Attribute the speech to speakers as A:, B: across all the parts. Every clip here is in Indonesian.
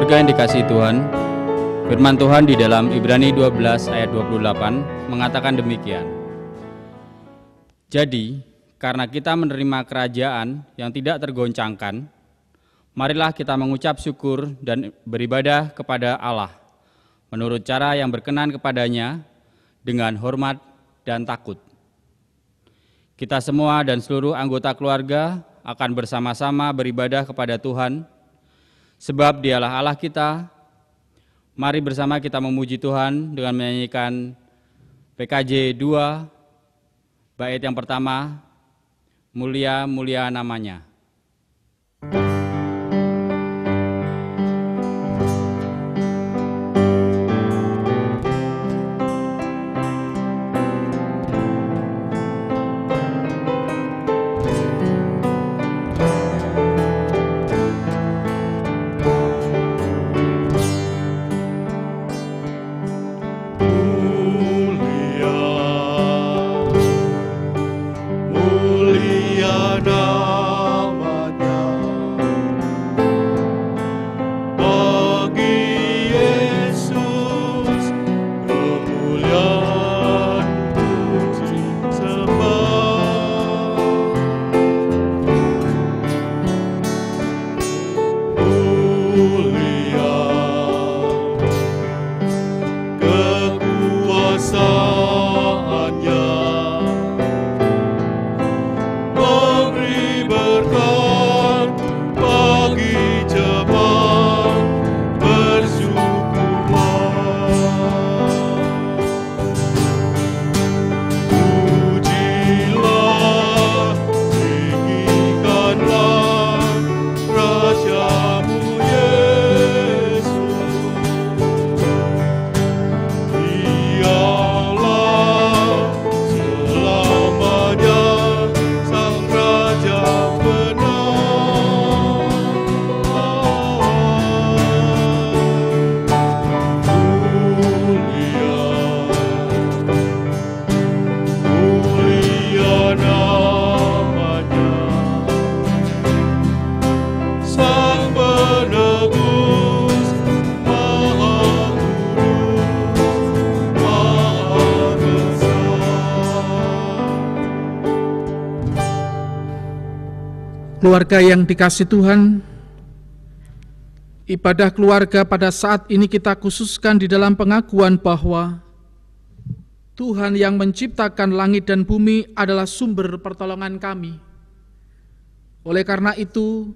A: Keluarga yang dikasihi Tuhan, firman Tuhan di dalam Ibrani 12 ayat 28 mengatakan demikian. Jadi, karena kita menerima kerajaan yang tidak tergoncangkan, marilah kita mengucap syukur dan beribadah kepada Allah menurut cara yang berkenan kepadanya dengan hormat dan takut. Kita semua dan seluruh anggota keluarga akan bersama-sama beribadah kepada Tuhan, sebab Dialah Allah kita. Mari bersama kita memuji Tuhan dengan menyanyikan PKJ 2, bait yang pertama, Mulia-mulia namanya.
B: Keluarga yang dikasihi Tuhan, ibadah keluarga pada saat ini kita khususkan di dalam pengakuan bahwa Tuhan yang menciptakan langit dan bumi adalah sumber pertolongan kami. Oleh karena itu,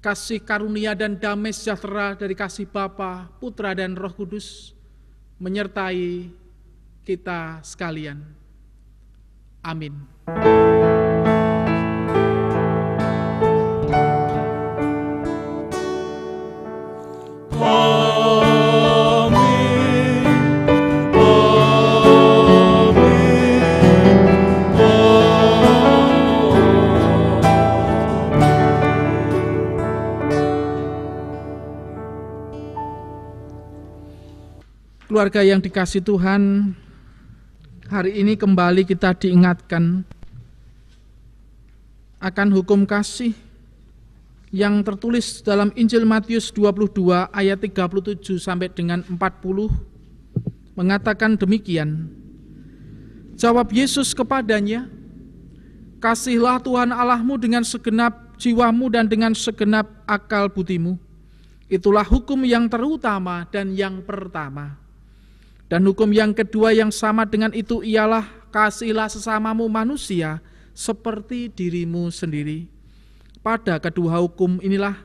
B: kasih karunia dan damai sejahtera dari kasih Bapa, Putra dan Roh Kudus menyertai kita sekalian. Amin. Keluarga yang dikasihi Tuhan, hari ini kembali kita diingatkan akan hukum kasih yang tertulis dalam Injil Matius 22 ayat 37 sampai dengan 40 mengatakan demikian. Jawab Yesus kepadanya, "Kasihilah Tuhan Allahmu dengan segenap jiwamu dan dengan segenap akal budimu. Itulah hukum yang terutama dan yang pertama. Dan hukum yang kedua yang sama dengan itu ialah kasihilah sesamamu manusia seperti dirimu sendiri. Pada kedua hukum inilah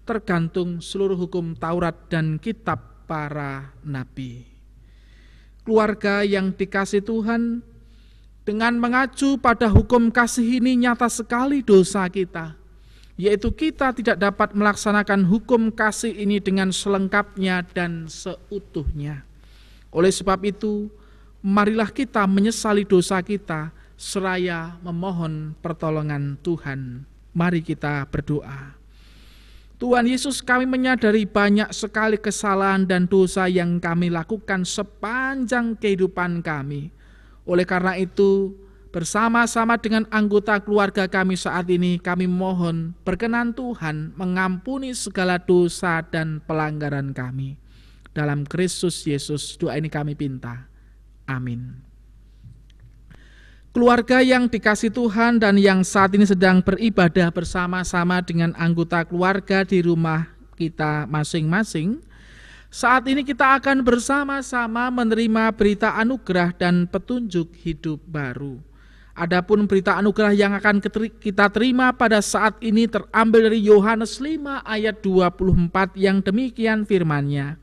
B: tergantung seluruh hukum Taurat dan kitab para nabi." Keluarga yang dikasihi Tuhan, dengan mengacu pada hukum kasih ini nyata sekali dosa kita, yaitu kita tidak dapat melaksanakan hukum kasih ini dengan selengkapnya dan seutuhnya. Oleh sebab itu, marilah kita menyesali dosa kita seraya memohon pertolongan Tuhan. Mari kita berdoa. Tuhan Yesus, kami menyadari banyak sekali kesalahan dan dosa yang kami lakukan sepanjang kehidupan kami. Oleh karena itu, bersama-sama dengan anggota keluarga kami saat ini, kami mohon berkenan Tuhan mengampuni segala dosa dan pelanggaran kami. Dalam Kristus Yesus doa ini kami pinta. Amin. Keluarga yang dikasihi Tuhan dan yang saat ini sedang beribadah bersama-sama dengan anggota keluarga di rumah kita masing-masing, saat ini kita akan bersama-sama menerima berita anugerah dan petunjuk hidup baru. Adapun berita anugerah yang akan kita terima pada saat ini terambil dari Yohanes 5 ayat 24 yang demikian firman-Nya.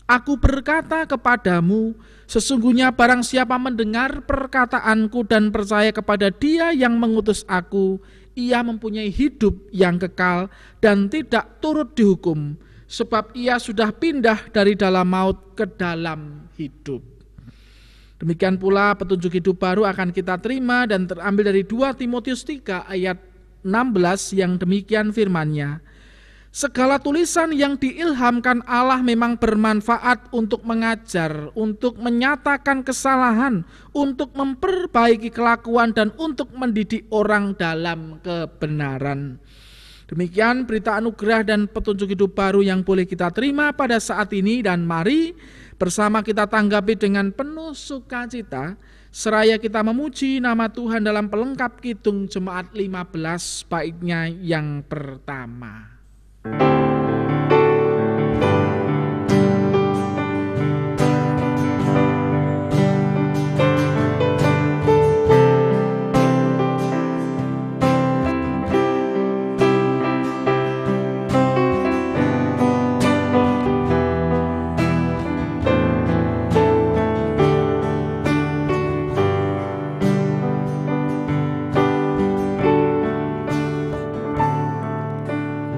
B: Aku berkata kepadamu, sesungguhnya barang siapa mendengar perkataanku dan percaya kepada Dia yang mengutus aku, ia mempunyai hidup yang kekal dan tidak turut dihukum, sebab ia sudah pindah dari dalam maut ke dalam hidup. Demikian pula petunjuk hidup baru akan kita terima dan terambil dari 2 Timotius 3 ayat 16 yang demikian firman-Nya. Segala tulisan yang diilhamkan Allah memang bermanfaat untuk mengajar, untuk menyatakan kesalahan, untuk memperbaiki kelakuan dan untuk mendidik orang dalam kebenaran. Demikian berita anugerah dan petunjuk hidup baru yang boleh kita terima pada saat ini, dan mari bersama kita tanggapi dengan penuh sukacita seraya kita memuji nama Tuhan dalam pelengkap Kidung Jemaat 15 baiknya yang pertama.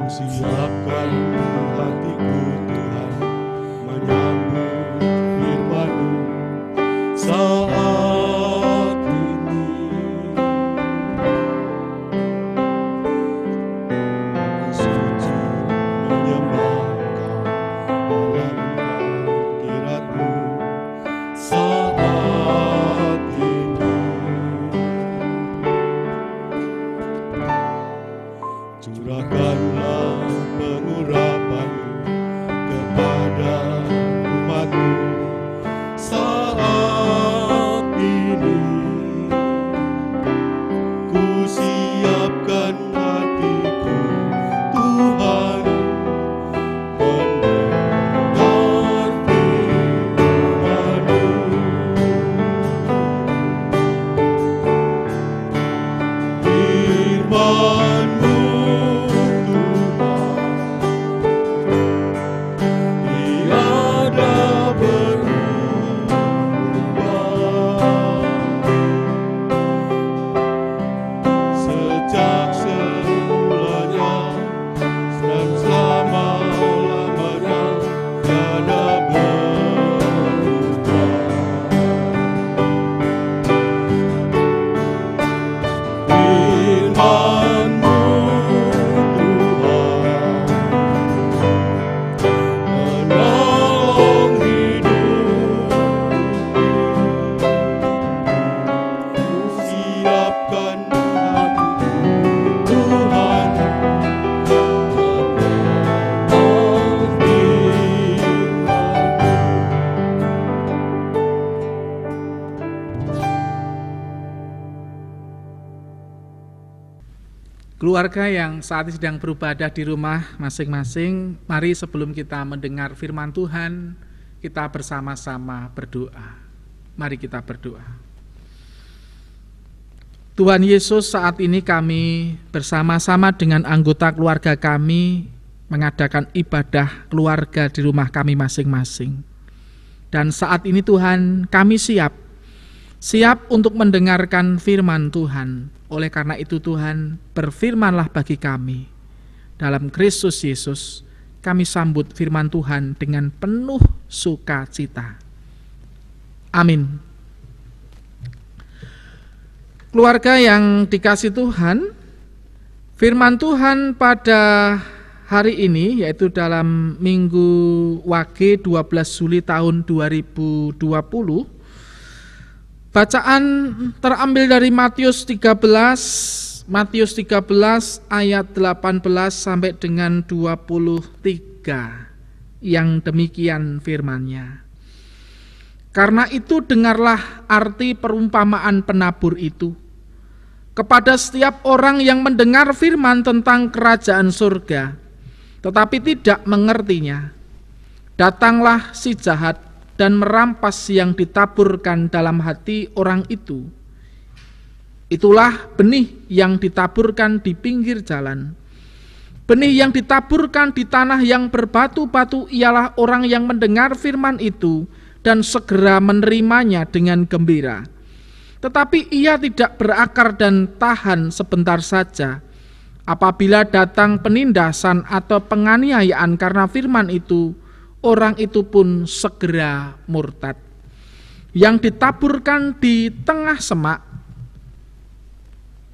C: Siapkan hatiku Tuhan menyambut firman-Mu saat ini. Aku sujud menyembah Kau dalam hadirat-Mu saat ini. Curahkanlah pengurapan-Mu kepada umat-Mu saat ini. Ku siapkan hatiku Tuhan mendengar firman-Mu. Firman-Mu
B: Keluarga yang saat ini sedang beribadah di rumah masing-masing, mari sebelum kita mendengar firman Tuhan, kita bersama-sama berdoa. Mari kita berdoa. Tuhan Yesus, saat ini kami bersama-sama dengan anggota keluarga kami mengadakan ibadah keluarga di rumah kami masing-masing. Dan saat ini Tuhan, kami siap untuk mendengarkan firman Tuhan. Oleh karena itu Tuhan, berfirmanlah bagi kami. Dalam Kristus Yesus, kami sambut firman Tuhan dengan penuh sukacita. Amin. Keluarga yang dikasihi Tuhan, firman Tuhan pada hari ini, yaitu dalam Minggu Wage 12 Juli tahun 2020, Bacaan terambil dari Matius 13 ayat 18 sampai dengan 23 yang demikian firman-Nya. Karena itu dengarlah arti perumpamaan penabur itu. Kepada setiap orang yang mendengar firman tentang kerajaan surga, tetapi tidak mengertinya, datanglah si jahat dan merampas yang ditaburkan dalam hati orang itu. Itulah benih yang ditaburkan di pinggir jalan. Benih yang ditaburkan di tanah yang berbatu-batu ialah orang yang mendengar firman itu dan segera menerimanya dengan gembira. Tetapi ia tidak berakar dan tahan sebentar saja. Apabila datang penindasan atau penganiayaan karena firman itu, orang itu pun segera murtad. Yang ditaburkan di tengah semak,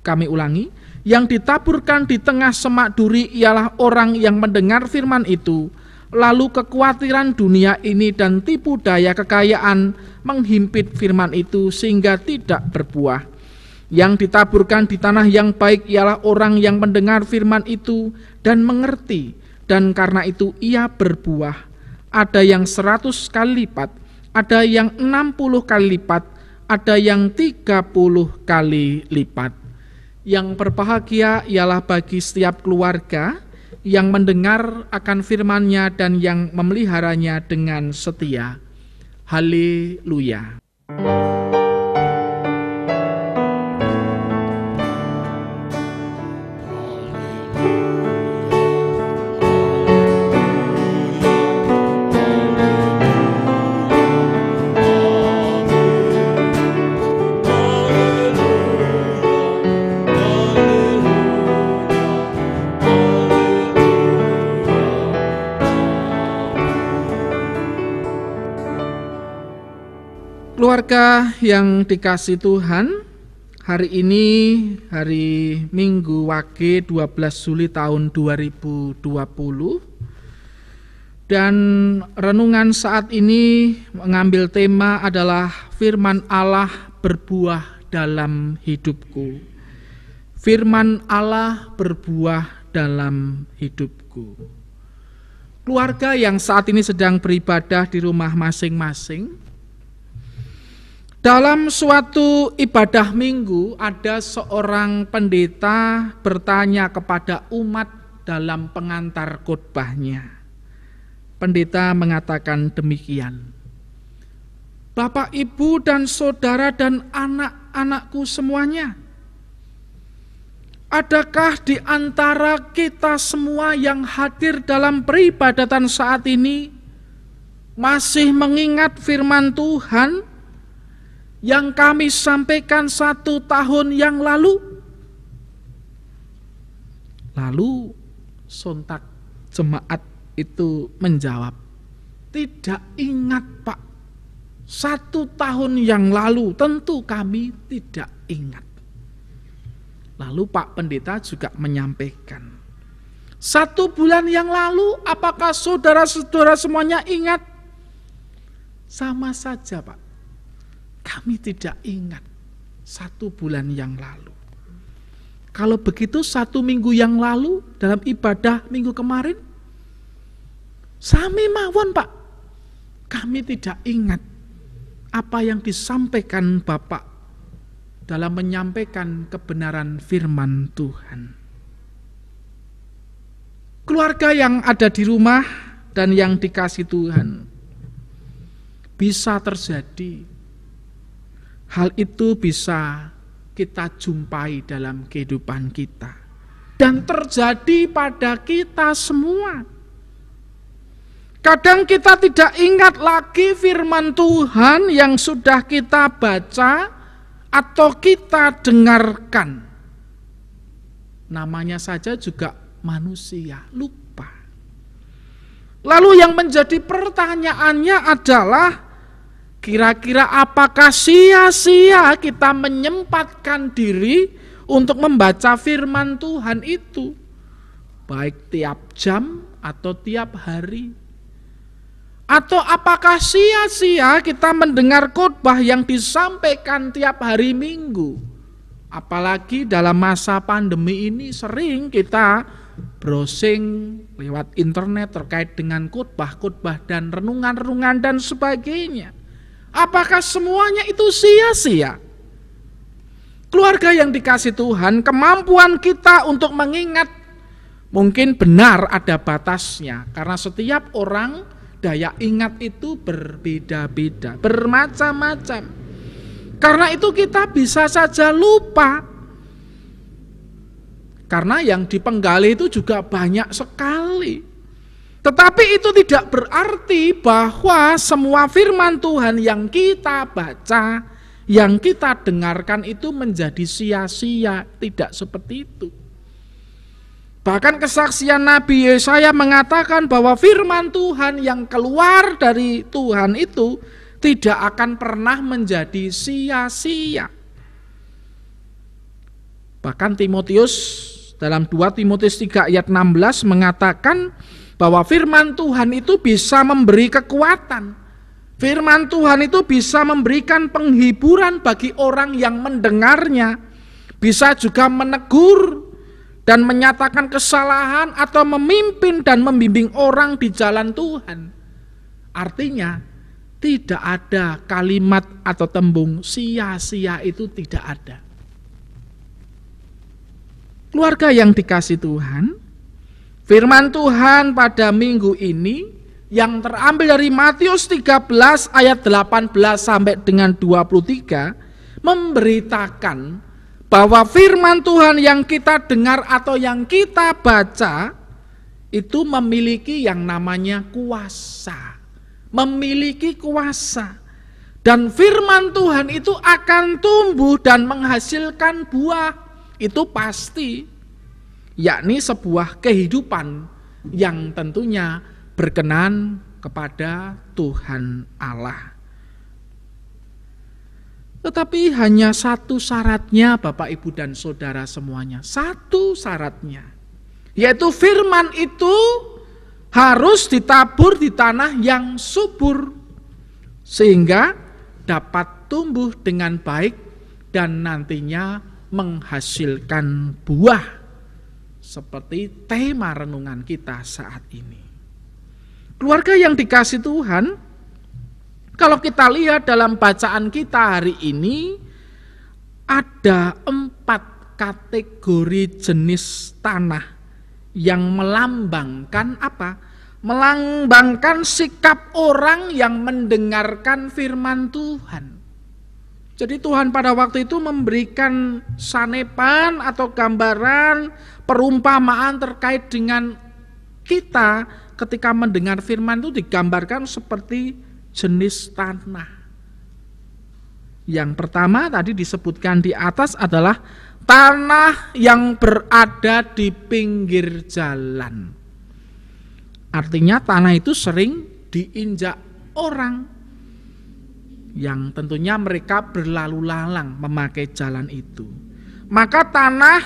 B: kami ulangi, yang ditaburkan di tengah semak duri ialah orang yang mendengar firman itu, lalu kekhawatiran dunia ini dan tipu daya kekayaan menghimpit firman itu sehingga tidak berbuah. Yang ditaburkan di tanah yang baik ialah orang yang mendengar firman itu dan mengerti, dan karena itu ia berbuah. Ada yang 100 kali lipat, ada yang 60 kali lipat, ada yang 30 kali lipat. Yang berbahagia ialah bagi setiap keluarga yang mendengar akan firman-Nya dan yang memeliharanya dengan setia. Haleluya. Keluarga yang dikasih Tuhan, hari ini hari Minggu Wage 12 Juli tahun 2020, dan renungan saat ini mengambil tema adalah firman Allah berbuah dalam hidupku. Firman Allah berbuah dalam hidupku. Keluarga yang saat ini sedang beribadah di rumah masing-masing, dalam suatu ibadah minggu, ada seorang pendeta bertanya kepada umat dalam pengantar khotbahnya. Pendeta mengatakan demikian, Bapak, Ibu, dan saudara dan anak-anakku semuanya, adakah di antara kita semua yang hadir dalam peribadatan saat ini masih mengingat firman Tuhan yang kami sampaikan 1 tahun yang lalu? Lalu sontak jemaat itu menjawab, tidak ingat Pak, 1 tahun yang lalu tentu kami tidak ingat. Lalu Pak Pendeta juga menyampaikan, 1 bulan yang lalu apakah saudara-saudara semuanya ingat? Sama saja Pak, kami tidak ingat 1 bulan yang lalu. Kalau begitu 1 minggu yang lalu dalam ibadah minggu kemarin, sami mawon Pak, kami tidak ingat apa yang disampaikan Bapak dalam menyampaikan kebenaran firman Tuhan. Keluarga yang ada di rumah dan yang dikasih Tuhan, bisa terjadi hal itu, bisa kita jumpai dalam kehidupan kita dan terjadi pada kita semua. Kadang kita tidak ingat lagi firman Tuhan yang sudah kita baca atau kita dengarkan. Namanya saja juga manusia, lupa. Lalu yang menjadi pertanyaannya adalah, kira-kira apakah sia-sia kita menyempatkan diri untuk membaca firman Tuhan itu, baik tiap jam atau tiap hari? Atau apakah sia-sia kita mendengar khotbah yang disampaikan tiap hari Minggu? Apalagi dalam masa pandemi ini sering kita browsing lewat internet terkait dengan khotbah-khotbah dan renungan-renungan dan sebagainya. Apakah semuanya itu sia-sia? Keluarga yang dikasih Tuhan, kemampuan kita untuk mengingat mungkin benar ada batasnya, karena setiap orang daya ingat itu berbeda-beda, bermacam-macam. Karena itu kita bisa saja lupa. Karena yang dipenggali itu juga banyak sekali. Tetapi itu tidak berarti bahwa semua firman Tuhan yang kita baca, yang kita dengarkan itu menjadi sia-sia. Tidak seperti itu. Bahkan kesaksian Nabi Yesaya mengatakan bahwa firman Tuhan yang keluar dari Tuhan itu tidak akan pernah menjadi sia-sia. Bahkan Timotius dalam 2 Timotius 3 ayat 16 mengatakan bahwa firman Tuhan itu bisa memberi kekuatan. Firman Tuhan itu bisa memberikan penghiburan bagi orang yang mendengarnya. Bisa juga menegur dan menyatakan kesalahan atau memimpin dan membimbing orang di jalan Tuhan. Artinya tidak ada kalimat atau tembung sia-sia, itu tidak ada. Keluarga yang dikasih Tuhan, firman Tuhan pada minggu ini yang terambil dari Matius 13 ayat 18 sampai dengan 23 memberitakan bahwa firman Tuhan yang kita dengar atau yang kita baca itu memiliki yang namanya kuasa. Memiliki kuasa. Dan firman Tuhan itu akan tumbuh dan menghasilkan buah. Itu pasti. Yakni sebuah kehidupan yang tentunya berkenan kepada Tuhan Allah. Tetapi hanya satu syaratnya Bapak Ibu dan Saudara semuanya. Satu syaratnya. Yaitu firman itu harus ditabur di tanah yang subur. Sehingga dapat tumbuh dengan baik dan nantinya menghasilkan buah. Seperti tema renungan kita saat ini. Keluarga yang dikasih Tuhan, kalau kita lihat dalam bacaan kita hari ini, ada 4 kategori jenis tanah yang melambangkan apa? Melambangkan sikap orang yang mendengarkan firman Tuhan. Jadi Tuhan pada waktu itu memberikan sanepan atau gambaran, perumpamaan terkait dengan kita ketika mendengar firman itu digambarkan seperti jenis tanah. Yang pertama tadi disebutkan di atas adalah tanah yang berada di pinggir jalan. Artinya tanah itu sering diinjak orang yang tentunya mereka berlalu lalang memakai jalan itu. Maka tanah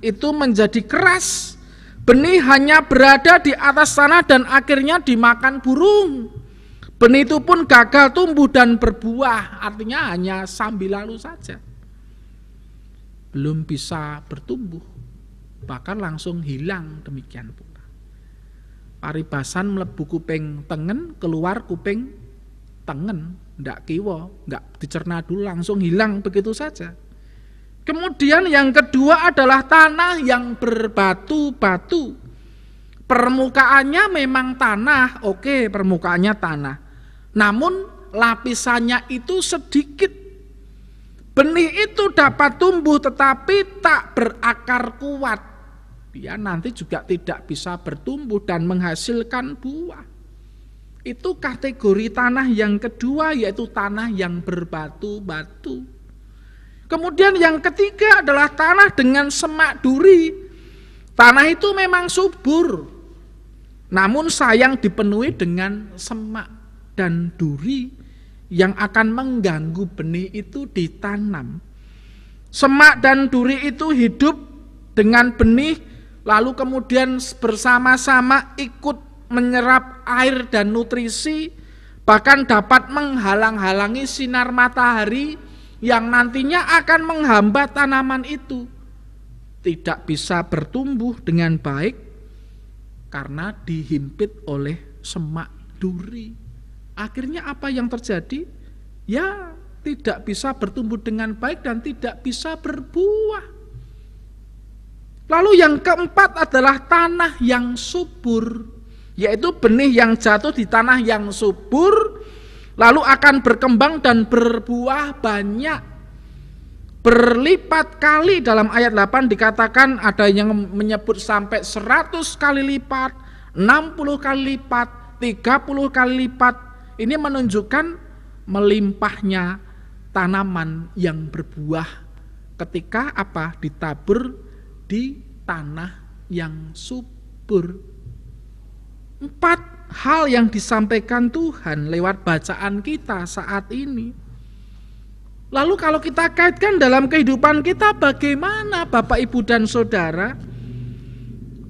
B: itu menjadi keras. Benih hanya berada di atas tanah dan akhirnya dimakan burung. Benih itu pun gagal tumbuh dan berbuah, artinya hanya sambil lalu saja. Belum bisa bertumbuh, bahkan langsung hilang demikian pula. Paribasan mlebu kuping tengen, keluar kuping tengen, ndak kiwa, ndak dicerna dulu langsung hilang begitu saja. Kemudian yang kedua adalah tanah yang berbatu-batu. Permukaannya memang tanah, oke, permukaannya tanah. Namun lapisannya itu sedikit. Benih itu dapat tumbuh tetapi tak berakar kuat. Dia nanti juga tidak bisa bertumbuh dan menghasilkan buah. Itu kategori tanah yang kedua, yaitu tanah yang berbatu-batu. Kemudian yang ketiga adalah tanah dengan semak duri. Tanah itu memang subur, namun sayang dipenuhi dengan semak dan duri yang akan mengganggu benih itu ditanam. Semak dan duri itu hidup dengan benih, lalu kemudian bersama-sama ikut menyerap air dan nutrisi, bahkan dapat menghalang-halangi sinar matahari yang nantinya akan menghambat tanaman itu. Tidak bisa bertumbuh dengan baik karena dihimpit oleh semak duri. Akhirnya apa yang terjadi? Ya, tidak bisa bertumbuh dengan baik dan tidak bisa berbuah. Lalu yang keempat adalah tanah yang subur, yaitu benih yang jatuh di tanah yang subur, lalu akan berkembang dan berbuah banyak, berlipat kali. Dalam ayat 8 dikatakan ada yang menyebut sampai 100 kali lipat, 60 kali lipat, 30 kali lipat. Ini menunjukkan melimpahnya tanaman yang berbuah ketika apa? Ditabur di tanah yang subur. 4 hal yang disampaikan Tuhan lewat bacaan kita saat ini. Lalu kalau kita kaitkan dalam kehidupan kita bagaimana Bapak Ibu dan Saudara?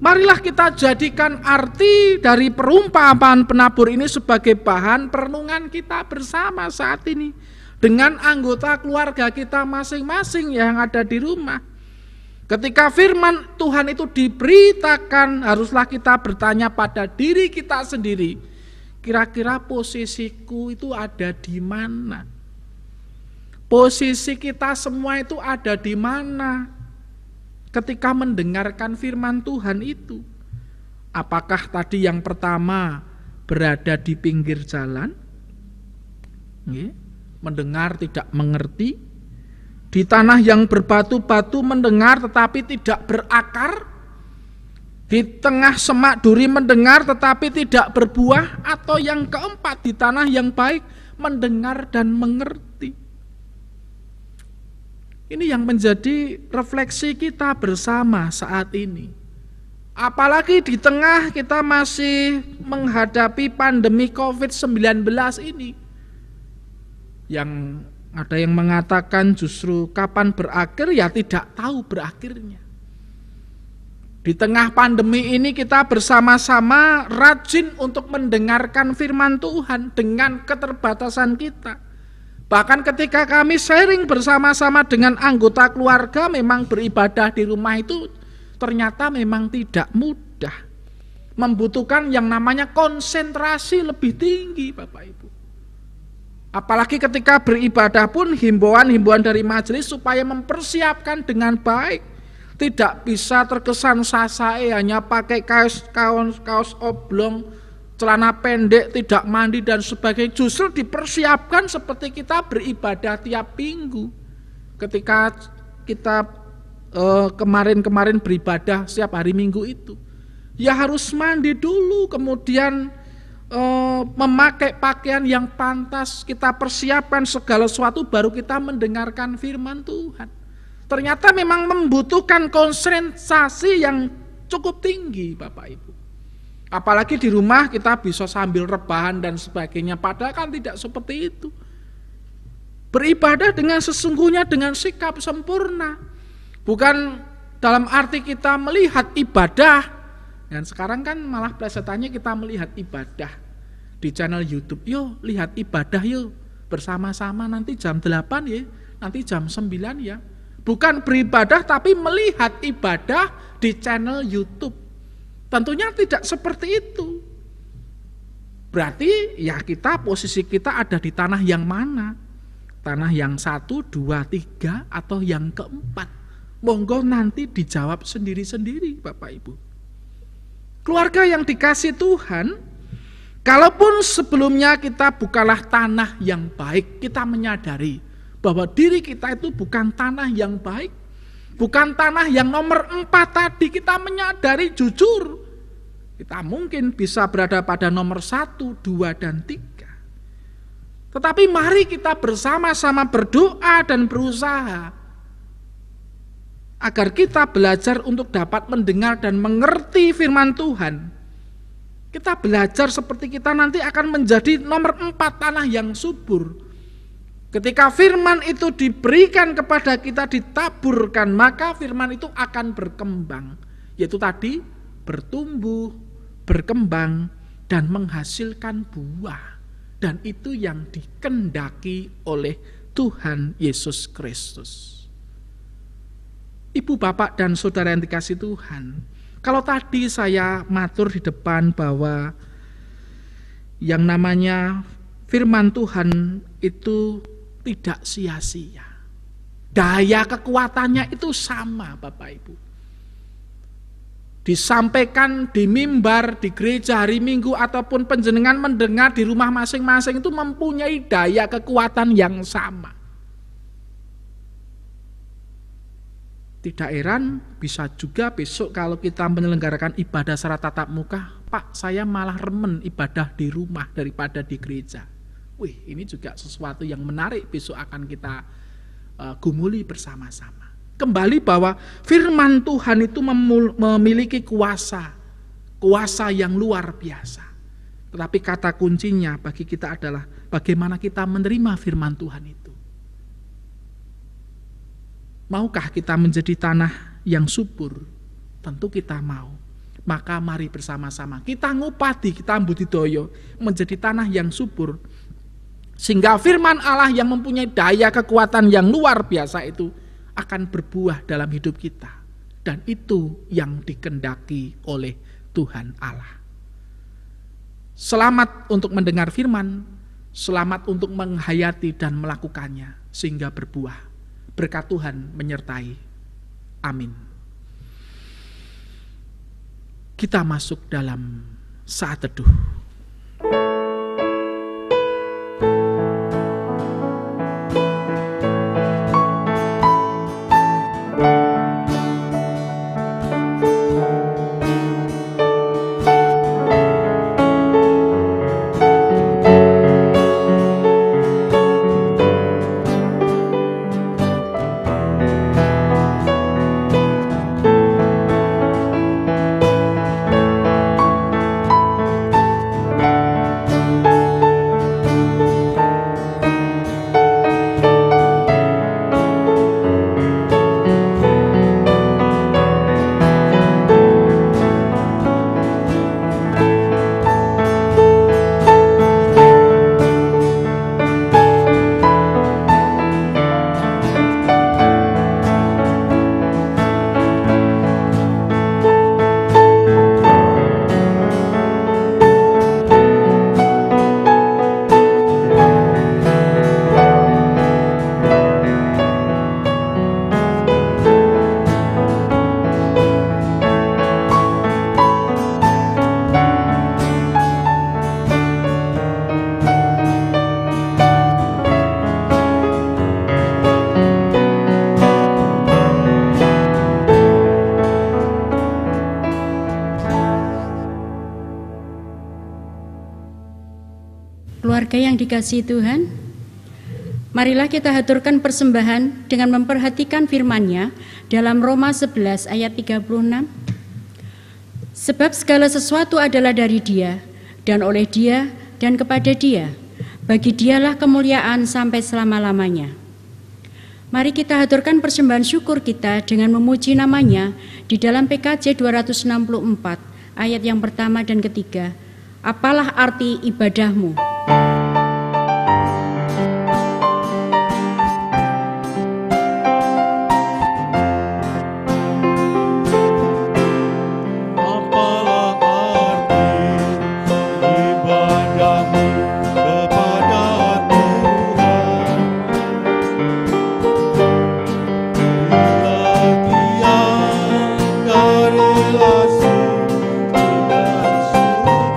B: Marilah kita jadikan arti dari perumpamaan penabur ini sebagai bahan perenungan kita bersama saat ini dengan anggota keluarga kita masing-masing yang ada di rumah. Ketika firman Tuhan itu diberitakan, haruslah kita bertanya pada diri kita sendiri, kira-kira posisiku itu ada di mana? Posisi kita semua itu ada di mana ketika mendengarkan firman Tuhan itu? Apakah tadi yang pertama berada di pinggir jalan, mendengar tidak mengerti, di tanah yang berbatu-batu mendengar tetapi tidak berakar, di tengah semak duri mendengar tetapi tidak berbuah, atau yang keempat di tanah yang baik mendengar dan mengerti? Ini yang menjadi refleksi kita bersama saat ini. Apalagi di tengah kita masih menghadapi pandemi COVID-19 ini. Yang ada yang mengatakan justru kapan berakhir, ya tidak tahu berakhirnya. Di tengah pandemi ini kita bersama-sama rajin untuk mendengarkan firman Tuhan dengan keterbatasan kita. Bahkan ketika kami sharing bersama-sama dengan anggota keluarga, memang beribadah di rumah itu ternyata memang tidak mudah. Membutuhkan yang namanya konsentrasi lebih tinggi Bapak Ibu. Apalagi ketika beribadah pun himbauan-himbauan dari majelis supaya mempersiapkan dengan baik. Tidak bisa terkesan sasae hanya pakai kaos oblong, celana pendek, tidak mandi dan sebagainya. Justru dipersiapkan seperti kita beribadah tiap minggu. Ketika kita kemarin beribadah setiap hari Minggu itu, ya harus mandi dulu, kemudian memakai pakaian yang pantas, kita persiapkan segala sesuatu baru kita mendengarkan firman Tuhan. Ternyata memang membutuhkan konsentrasi yang cukup tinggi Bapak Ibu. Apalagi di rumah kita bisa sambil rebahan dan sebagainya, padahal kan tidak seperti itu. Beribadah dengan sesungguhnya, dengan sikap sempurna. Bukan dalam arti kita melihat ibadah, dan sekarang kan malah plesetannya kita melihat ibadah di channel YouTube. Yuk lihat ibadah yuk bersama-sama, nanti jam 8 ya, nanti jam 9 ya. Bukan beribadah tapi melihat ibadah di channel YouTube. Tentunya tidak seperti itu. Berarti ya posisi kita ada di tanah yang mana? Tanah yang 1, 2, 3 atau yang keempat? Monggo nanti dijawab sendiri-sendiri Bapak Ibu. Keluarga yang dikasih Tuhan, kalaupun sebelumnya kita bukanlah tanah yang baik, kita menyadari bahwa diri kita itu bukan tanah yang baik, bukan tanah yang nomor 4 tadi. Kita menyadari jujur, kita mungkin bisa berada pada nomor 1, 2, dan 3. Tetapi mari kita bersama-sama berdoa dan berusaha agar kita belajar untuk dapat mendengar dan mengerti firman Tuhan. Kita belajar seperti kita nanti akan menjadi nomor 4 tanah yang subur. Ketika firman itu diberikan kepada kita, ditaburkan, maka firman itu akan berkembang. Yaitu tadi bertumbuh, berkembang, dan menghasilkan buah. Dan itu yang dikehendaki oleh Tuhan Yesus Kristus. Ibu, bapak, dan saudara yang dikasihi Tuhan, kalau tadi saya matur di depan bahwa yang namanya firman Tuhan itu tidak sia-sia. Daya kekuatannya itu sama, Bapak Ibu. Disampaikan di mimbar, di gereja hari Minggu, ataupun penjenengan mendengar di rumah masing-masing itu mempunyai daya kekuatan yang sama. Tidak heran, bisa juga besok kalau kita menyelenggarakan ibadah secara tatap muka, Pak, saya malah remen ibadah di rumah daripada di gereja. Wih, ini juga sesuatu yang menarik besok akan kita gumuli bersama-sama. Kembali bahwa firman Tuhan itu memiliki kuasa yang luar biasa. Tetapi kata kuncinya bagi kita adalah bagaimana kita menerima firman Tuhan itu. Maukah kita menjadi tanah yang subur? Tentu kita mau. Maka mari bersama-sama kita ngupadi, kita budidaya menjadi tanah yang subur. Sehingga firman Allah yang mempunyai daya kekuatan yang luar biasa itu akan berbuah dalam hidup kita. Dan itu yang dikehendaki oleh Tuhan Allah. Selamat untuk mendengar firman, selamat untuk menghayati dan melakukannya sehingga berbuah. Berkat Tuhan menyertai. Amin. Kita masuk dalam saat teduh.
D: Keluarga yang dikasihi Tuhan, marilah kita haturkan persembahan dengan memperhatikan firman-Nya dalam Roma 11 ayat 36. Sebab segala sesuatu adalah dari Dia, dan oleh Dia, dan kepada Dia. Bagi Dialah kemuliaan sampai selama-lamanya. Mari kita haturkan persembahan syukur kita dengan memuji nama-Nya di dalam PKJ 264 ayat yang pertama dan ketiga. Apalah arti ibadahmu?
C: Apalah arti ibadahmu kepada Tuhan? Bila tiada relasi dengan syukur,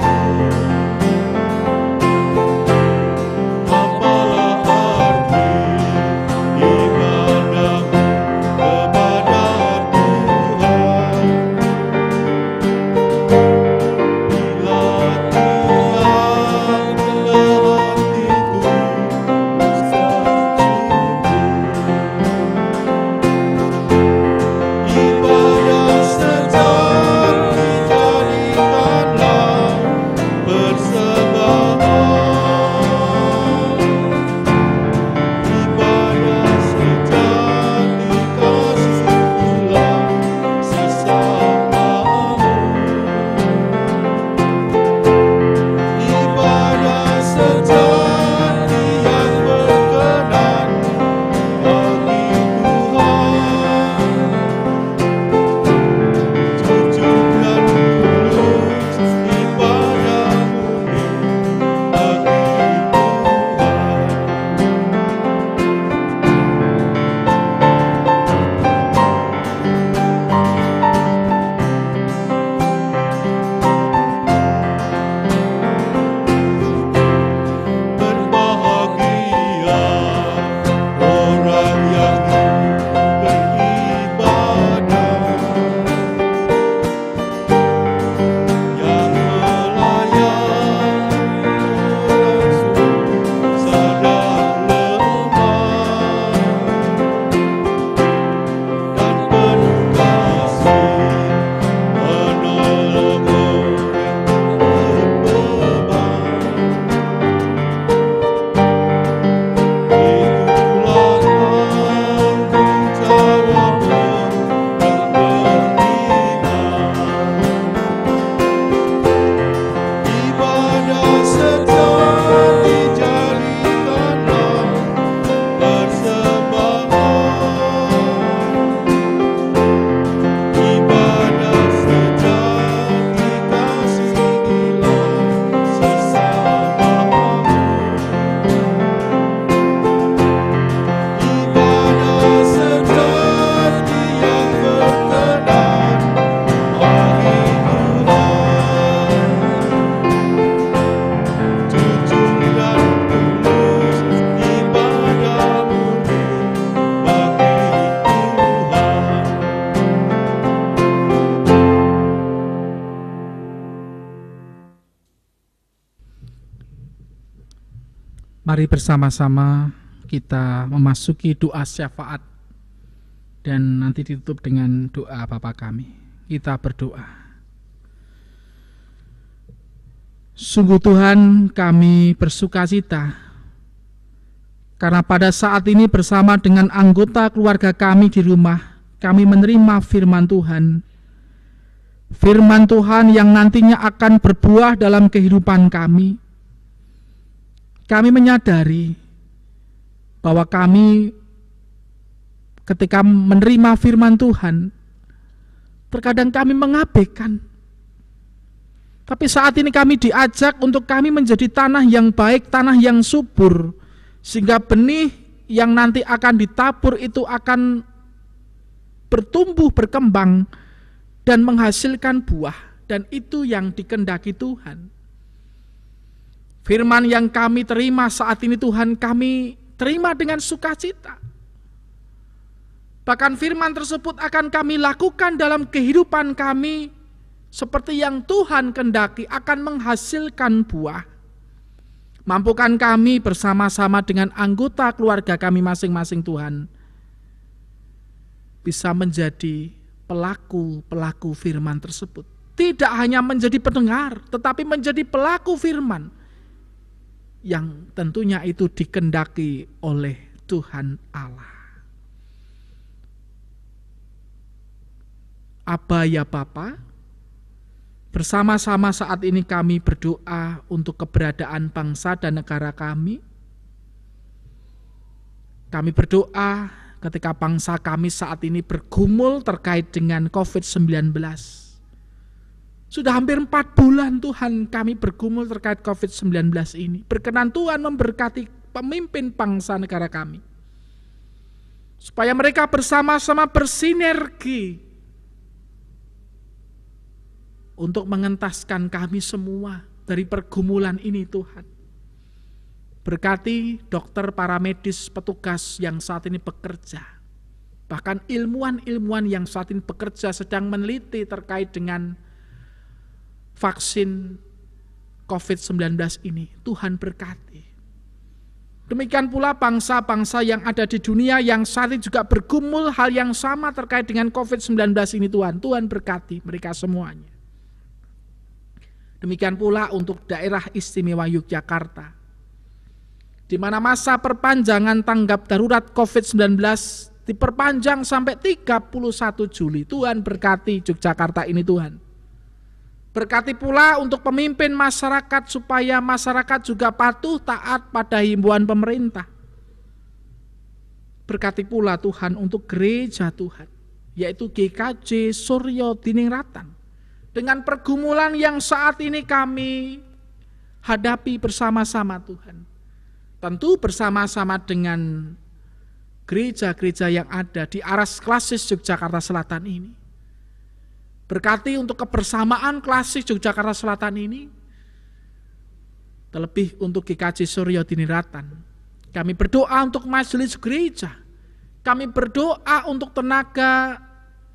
B: Mari bersama-sama kita memasuki doa syafaat dan nanti ditutup dengan doa Bapa kami. Kita berdoa. Sungguh Tuhan, kami bersukacita karena pada saat ini bersama dengan anggota keluarga kami di rumah, kami menerima firman Tuhan. Firman Tuhan yang nantinya akan berbuah dalam kehidupan kami. Kami menyadari bahwa kami ketika menerima firman Tuhan, terkadang kami mengabaikan. Tapi saat ini kami diajak untuk kami menjadi tanah yang baik, tanah yang subur, sehingga benih yang nanti akan ditabur itu akan bertumbuh, berkembang, dan menghasilkan buah. Dan itu yang dikehendaki Tuhan. Firman yang kami terima saat ini Tuhan, kami terima dengan sukacita. Bahkan firman tersebut akan kami lakukan dalam kehidupan kami seperti yang Tuhan kehendaki, akan menghasilkan buah. Mampukan kami bersama-sama dengan anggota keluarga kami masing-masing Tuhan, bisa menjadi pelaku-pelaku firman tersebut. Tidak hanya menjadi pendengar, tetapi menjadi pelaku firman, yang tentunya itu dikehendaki oleh Tuhan Allah. Aba ya Bapa, bersama-sama saat ini kami berdoa untuk keberadaan bangsa dan negara kami. Kami berdoa ketika bangsa kami saat ini bergumul terkait dengan COVID-19. Sudah hampir 4 bulan Tuhan kami bergumul terkait COVID-19 ini. Berkenan Tuhan memberkati pemimpin bangsa negara kami, supaya mereka bersama-sama bersinergi untuk mengentaskan kami semua dari pergumulan ini Tuhan. Berkati dokter, para medis, petugas yang saat ini bekerja. Bahkan ilmuwan-ilmuwan yang saat ini bekerja sedang meneliti terkait dengan vaksin COVID-19 ini. Tuhan berkati. Demikian pula bangsa-bangsa yang ada di dunia yang saat ini juga bergumul hal yang sama terkait dengan COVID-19 ini Tuhan. Tuhan berkati mereka semuanya. Demikian pula untuk daerah istimewa Yogyakarta, di mana masa perpanjangan tanggap darurat COVID-19 diperpanjang sampai 31 Juli. Tuhan berkati Yogyakarta ini Tuhan. Berkati pula untuk pemimpin masyarakat supaya masyarakat juga patuh taat pada himbauan pemerintah. Berkati pula Tuhan untuk gereja Tuhan, yaitu GKJ Suryo Diningratan. Dengan pergumulan yang saat ini kami hadapi bersama-sama Tuhan. Tentu bersama-sama dengan gereja-gereja yang ada di Aras Klasis Yogyakarta Selatan ini. Berkati untuk kebersamaan Klasis Yogyakarta Selatan ini, terlebih untuk GKJ Suryo Diningratan. Kami berdoa untuk majelis gereja, kami berdoa untuk tenaga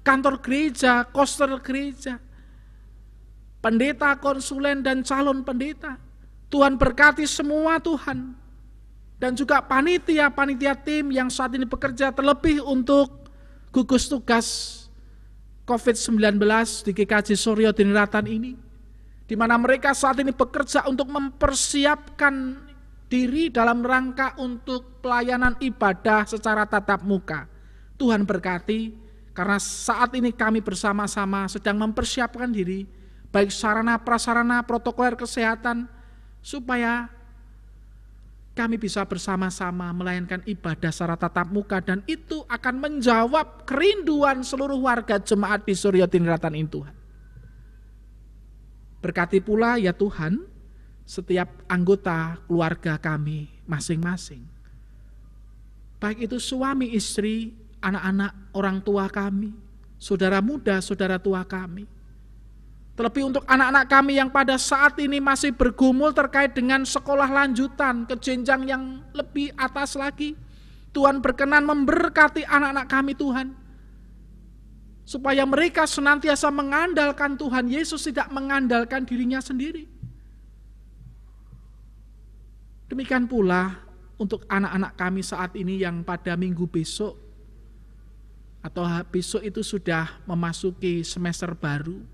B: kantor gereja, koster gereja, pendeta, konsulen, dan calon pendeta. Tuhan berkati semua Tuhan. Dan juga panitia-panitia tim yang saat ini bekerja, terlebih untuk gugus tugas COVID-19 di GKJ Suryo Diningratan ini, di mana mereka saat ini bekerja untuk mempersiapkan diri dalam rangka untuk pelayanan ibadah secara tatap muka. Tuhan berkati, karena saat ini kami bersama-sama sedang mempersiapkan diri, baik sarana prasarana protokoler kesehatan, supaya kami bisa bersama-sama melayankan ibadah secara tatap muka, dan itu akan menjawab kerinduan seluruh warga jemaat di Suryo Diningratan ini Tuhan. Berkati pula ya Tuhan setiap anggota keluarga kami masing-masing. Baik itu suami, istri, anak-anak, orang tua kami, saudara muda, saudara tua kami. Terlebih untuk anak-anak kami yang pada saat ini masih bergumul terkait dengan sekolah lanjutan ke jenjang yang lebih atas lagi. Tuhan berkenan memberkati anak-anak kami Tuhan, supaya mereka senantiasa mengandalkan Tuhan Yesus, tidak mengandalkan dirinya sendiri. Demikian pula untuk anak-anak kami saat ini yang pada minggu besok atau besok itu sudah memasuki semester baru,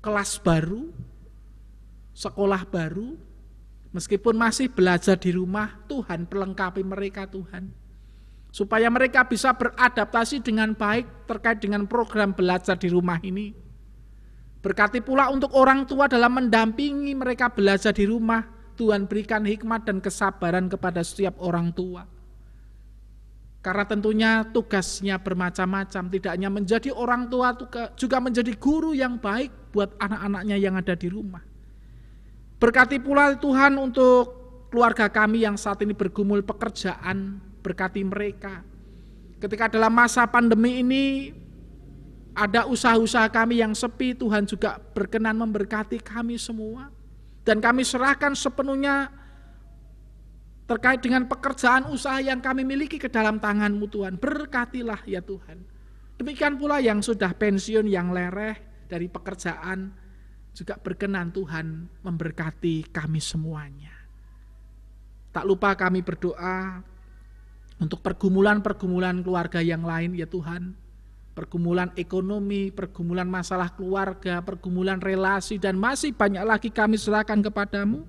B: kelas baru, sekolah baru, meskipun masih belajar di rumah, Tuhan pelengkapi mereka Tuhan. Supaya mereka bisa beradaptasi dengan baik terkait dengan program belajar di rumah ini. Berkati pula untuk orang tua dalam mendampingi mereka belajar di rumah, Tuhan berikan hikmat dan kesabaran kepada setiap orang tua. Karena tentunya tugasnya bermacam-macam, tidak hanya menjadi orang tua, juga menjadi guru yang baik buat anak-anaknya yang ada di rumah. Berkati pula Tuhan untuk keluarga kami yang saat ini bergumul pekerjaan, berkati mereka. Ketika dalam masa pandemi ini ada usaha-usaha kami yang sepi, Tuhan juga berkenan memberkati kami semua. Dan kami serahkan sepenuhnya terkait dengan pekerjaan usaha yang kami miliki ke dalam tangan-Mu Tuhan. Berkatilah ya Tuhan. Demikian pula yang sudah pensiun, yang lereh dari pekerjaan, juga berkenan Tuhan memberkati kami semuanya. Tak lupa kami berdoa untuk pergumulan-pergumulan keluarga yang lain ya Tuhan. Pergumulan ekonomi, pergumulan masalah keluarga, pergumulan relasi, dan masih banyak lagi kami serahkan kepadamu.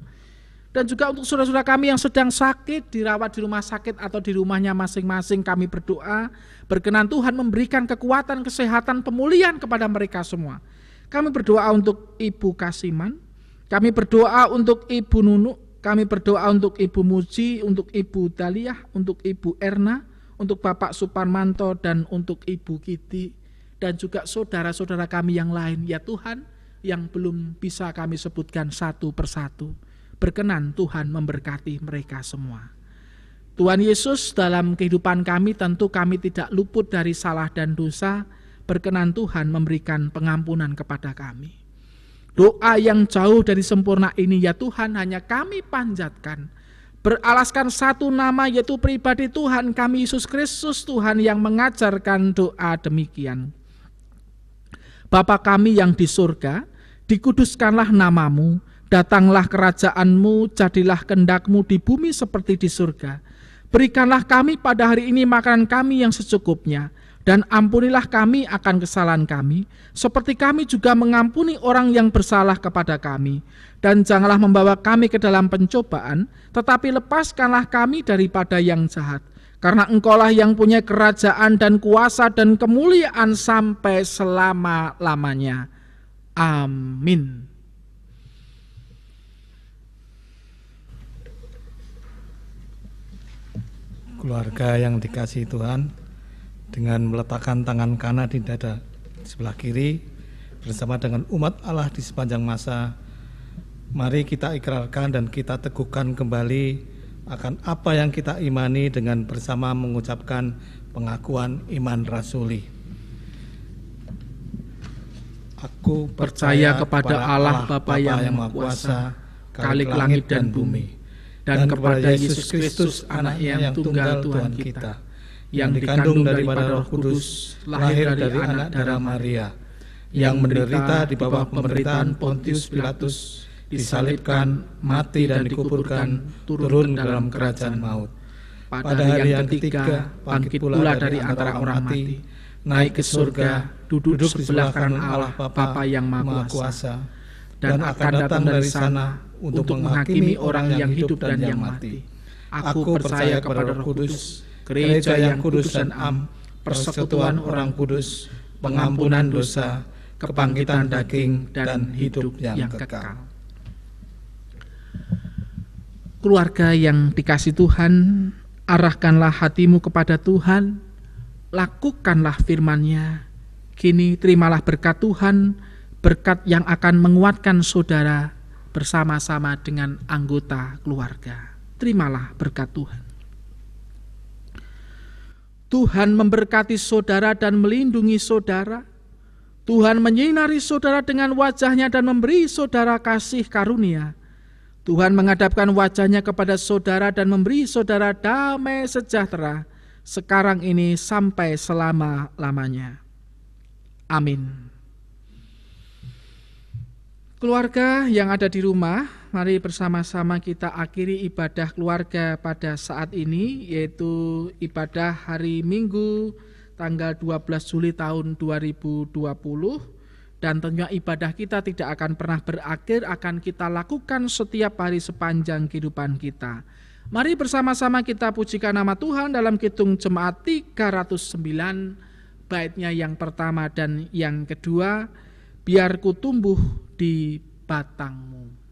B: Dan juga untuk saudara-saudara kami yang sedang sakit, dirawat di rumah sakit atau di rumahnya masing-masing, kami berdoa, berkenan Tuhan memberikan kekuatan, kesehatan, pemulihan kepada mereka semua. Kami berdoa untuk Ibu Kasiman, kami berdoa untuk Ibu Nunu, kami berdoa untuk Ibu Muji, untuk Ibu Daliah, untuk Ibu Erna, untuk Bapak Suparmanto, dan untuk Ibu Kiti, dan juga saudara-saudara kami yang lain, ya Tuhan, yang belum bisa kami sebutkan satu persatu. Berkenan Tuhan memberkati mereka semua. Tuhan Yesus, dalam kehidupan kami tentu kami tidak luput dari salah dan dosa. Berkenan Tuhan memberikan pengampunan kepada kami. Doa yang jauh dari sempurna ini ya Tuhan hanya kami panjatkan, beralaskan satu nama, yaitu pribadi Tuhan kami Yesus Kristus, Tuhan yang mengajarkan doa demikian. Bapa kami yang di surga, dikuduskanlah namamu, datanglah kerajaan-Mu, jadilah kehendak-Mu di bumi seperti di surga. Berikanlah kami pada hari ini makanan kami yang secukupnya, dan ampunilah kami akan kesalahan kami, seperti kami juga mengampuni orang yang bersalah kepada kami. Dan janganlah membawa kami ke dalam pencobaan, tetapi lepaskanlah kami daripada yang jahat. Karena Engkaulah yang punya kerajaan dan kuasa dan kemuliaan sampai selama-lamanya. Amin.
E: Keluarga yang dikasihi Tuhan, dengan meletakkan tangan kanan di dada sebelah kiri bersama dengan umat Allah di sepanjang masa, mari kita ikrarkan dan kita teguhkan kembali akan apa yang kita imani dengan bersama mengucapkan pengakuan iman rasuli. Aku
B: percaya kepada Allah Bapa yang Maha Kuasa, Khalik langit dan bumi, dan kepada Yesus Kristus Anak yang tunggal Tuhan kita, yang dikandung daripada Roh Kudus, lahir dari anak darah Maria, yang menderita di bawah pemerintahan Pontius Pilatus, disalibkan, mati dan dikuburkan, turun dalam kerajaan maut. Pada hari yang ketiga, bangkit pula dari antara orang mati, naik ke surga, duduk sebelah kanan Allah Bapa yang Maha Kuasa, dan akan datang dari sana untuk menghakimi orang yang hidup dan yang mati. Aku percaya kepada Roh Kudus, gereja yang kudus dan am, persekutuan orang kudus, pengampunan dosa, kebangkitan daging, dan hidup yang kekal. Keluarga yang dikasihi Tuhan, arahkanlah hatimu kepada Tuhan, lakukanlah firman-Nya. Kini terimalah berkat Tuhan, berkat yang akan menguatkan saudara bersama-sama dengan anggota keluarga. Terimalah berkat Tuhan. Tuhan memberkati saudara dan melindungi saudara. Tuhan menyinari saudara dengan wajah-Nya dan memberi saudara kasih karunia. Tuhan menghadapkan wajah-Nya kepada saudara dan memberi saudara damai sejahtera, sekarang ini sampai selama-lamanya. Amin. Keluarga yang ada di rumah, mari bersama-sama kita akhiri ibadah keluarga pada saat ini, yaitu ibadah hari Minggu tanggal 12 Juli tahun 2020. Dan tentunya ibadah kita tidak akan pernah berakhir, akan kita lakukan setiap hari sepanjang kehidupan kita. Mari bersama-sama kita pujikan nama Tuhan dalam Kidung Jemaat 309, baitnya yang pertama dan yang kedua, biar ku tumbuh di batangmu.